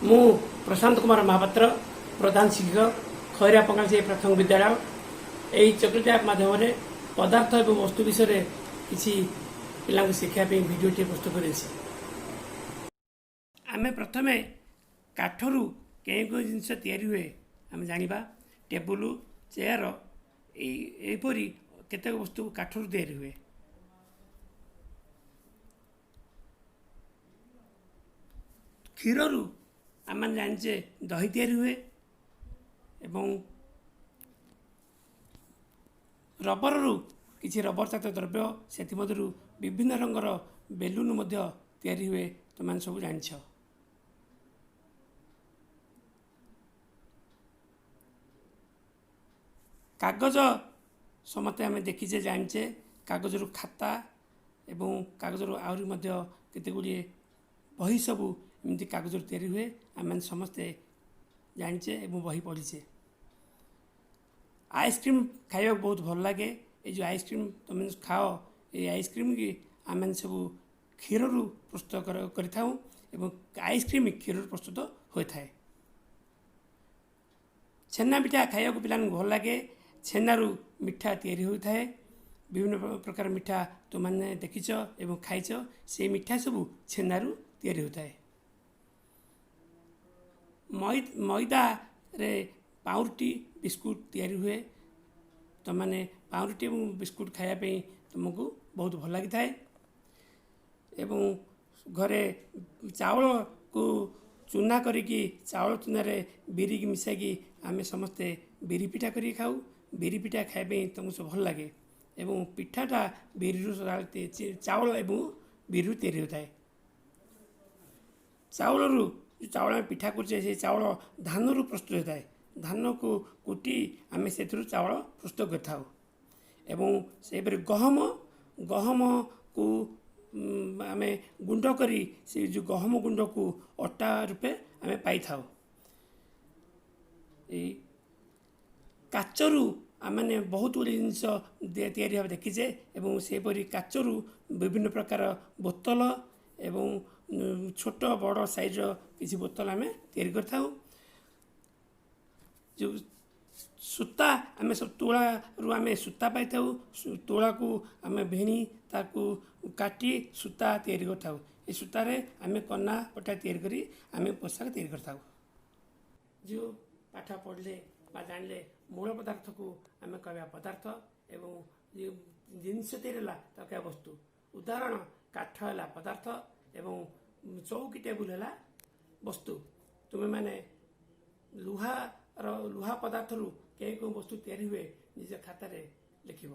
ମୁଁ ପ୍ରଶାନ୍ତ କୁମାର ମହାପାତ୍ର ପ୍ରଧାନ ଶିକ୍ଷକ ଖଇରା ପଙ୍ଗାଳସାହି ପ୍ରାଥମିକ ବିଦ୍ୟାଳୟ। ଏହି ଚକ୍ଲେଟ୍ ଆପ୍ ମାଧ୍ୟମରେ ପଦାର୍ଥ ଏବଂ ବସ୍ତୁ ବିଷୟରେ କିଛି ପିଲାଙ୍କୁ ଶିଖିବା ପାଇଁ ଭିଡ଼ିଓଟିଏ ପ୍ରସ୍ତୁତ କରିଛି। ଆମେ ପ୍ରଥମେ କାଠରୁ କେଉଁ କେଉଁ ଜିନିଷ ତିଆରି ହୁଏ ଆମେ ଜାଣିବା। ଟେବୁଲ, ଚେୟାର ଏହିପରି କେତେକ ବସ୍ତୁ କାଠରୁ ତିଆରି ହୁଏ। କ୍ଷୀରରୁ ଆମେ ଜାଣିଛେ ଦହି ତିଆରି ହୁଏ ଏବଂ ରବରରୁ କିଛି ରବର ଜାତୀୟ ଦ୍ରବ୍ୟ ସେଥିମଧ୍ୟରୁ ବିଭିନ୍ନ ରଙ୍ଗର ବେଲୁନ ମଧ୍ୟ ତିଆରି ହୁଏ, ତୁମମାନେ ସବୁ ଜାଣିଛ। କାଗଜ ସମସ୍ତେ ଆମେ ଦେଖିଛେ ଜାଣିଛେ, କାଗଜରୁ ଖାତା ଏବଂ କାଗଜରୁ ଆହୁରି ମଧ୍ୟ କେତେ ଗୁଡ଼ିଏ ବହି ସବୁ ଏମିତି କାଗଜରୁ ତିଆରି ହୁଏ, ଆମେ ସମସ୍ତେ ଜାଣିଛେ ଏବଂ ବହି ପଢ଼ିଛେ। ଆଇସ୍କ୍ରିମ୍ ଖାଇବାକୁ ବହୁତ ଭଲ ଲାଗେ। ଏଇ ଯେଉଁ ଆଇସ୍କ୍ରିମ୍ ତୁମେ ଖାଅ, ଏଇ ଆଇସ୍କ୍ରିମ୍ କି ଆମେ ସବୁ କ୍ଷୀରରୁ ପ୍ରସ୍ତୁତ କରିଥାଉ ଏବଂ ଆଇସ୍କ୍ରିମ୍ କ୍ଷୀରରୁ ପ୍ରସ୍ତୁତ ହୋଇଥାଏ। ଛେନା ପିଠା ଖାଇବାକୁ ପିଲାମାନଙ୍କୁ ଭଲ ଲାଗେ। ଛେନାରୁ ମିଠା ତିଆରି ହୋଇଥାଏ। ବିଭିନ୍ନ ପ୍ରକାର ମିଠା ତୁମମାନେ ଦେଖିଛ ଏବଂ ଖାଇଛ। ସେଇ ମିଠା ସବୁ ଛେନାରୁ ତିଆରି ହୋଇଥାଏ। ମଇଦାରେ ପାଉଁରୁଟି ବିସ୍କୁଟ ତିଆରି ହୁଏ। ତୁମମାନେ ପାଉଁରୁଟି ଏବଂ ବିସ୍କୁଟ ଖାଇବା ପାଇଁ ତୁମକୁ ବହୁତ ଭଲ ଲାଗିଥାଏ। ଏବଂ ଘରେ ଚାଉଳକୁ ଚୁନା କରିକି ଚାଉଳ ଚୁନାରେ ବିରିକି ମିଶାଇକି ଆମେ ସମସ୍ତେ ବିରି ପିଠା କରିକି ଖାଉ। ବିରି ପିଠା ଖାଇବା ପାଇଁ ତୁମକୁ ସବୁ ଭଲ ଲାଗେ ଏବଂ ପିଠାଟା ବିରିରୁ ଚାଉଳ ଏବଂ ବିରିରୁ ତିଆରି ହୋଇଥାଏ। ଚାଉଳ ଆମେ ପିଠା କରୁଛେ, ସେ ଚାଉଳ ଧାନରୁ ପ୍ରସ୍ତୁତ ହୋଇଥାଏ। ଧାନକୁ କୁଟି ଆମେ ସେଥିରୁ ଚାଉଳ ପ୍ରସ୍ତୁତ କରିଥାଉ ଏବଂ ସେହିପରି ଗହମକୁ ଆମେ ଗୁଣ୍ଡ କରି ସେ ଯେଉଁ ଗହମ ଗୁଣ୍ଡକୁ ଅଟା ରୂପେ ଆମେ ପାଇଥାଉ। ଏଇ କାଚରୁ ଆମେ ବହୁତ ଗୁଡ଼ିଏ ଜିନିଷ ତିଆରି ହେବା ଦେଖିଛେ ଏବଂ ସେହିପରି କାଚରୁ ବିଭିନ୍ନ ପ୍ରକାର ବୋତଲ ଏବଂ ଛୋଟ ବଡ଼ ସାଇଜ୍ର କିଛି ବୋତଲ ଆମେ ତିଆରି କରିଥାଉ। ଯେଉଁ ସୂତା ଆମେ ସବୁ ତୁଳାରୁ ଆମେ ସୂତା ପାଇଥାଉ। ତୁଳାକୁ ଆମେ ଭିଣି ତାକୁ କାଟି ସୂତା ତିଆରି କରିଥାଉ। ଏ ସୂତାରେ ଆମେ କନା ପଟା ତିଆରି କରି ଆମେ ପୋଷାକ ତିଆରି କରିଥାଉ। ଯେଉଁ ପାଠ ପଢ଼ିଲେ ବା ଜାଣିଲେ ମୂଳ ପଦାର୍ଥକୁ ଆମେ କହିବା ପଦାର୍ଥ ଏବଂ ଯେଉଁ ଜିନିଷ ତିଆରି ହେଲା ତାକୁ କହିବା ବସ୍ତୁ। ଉଦାହରଣ, କାଠ ହେଲା ପଦାର୍ଥ ଏବଂ ଚୌକି ଟେବୁଲ ହେଲା ବସ୍ତୁ। ତୁମେମାନେ ଲୁହା ପଦାର୍ଥରୁ କେଉଁ କେଉଁ ବସ୍ତୁ ତିଆରି ହୁଏ ନିଜ ଖାତାରେ ଲେଖିବ।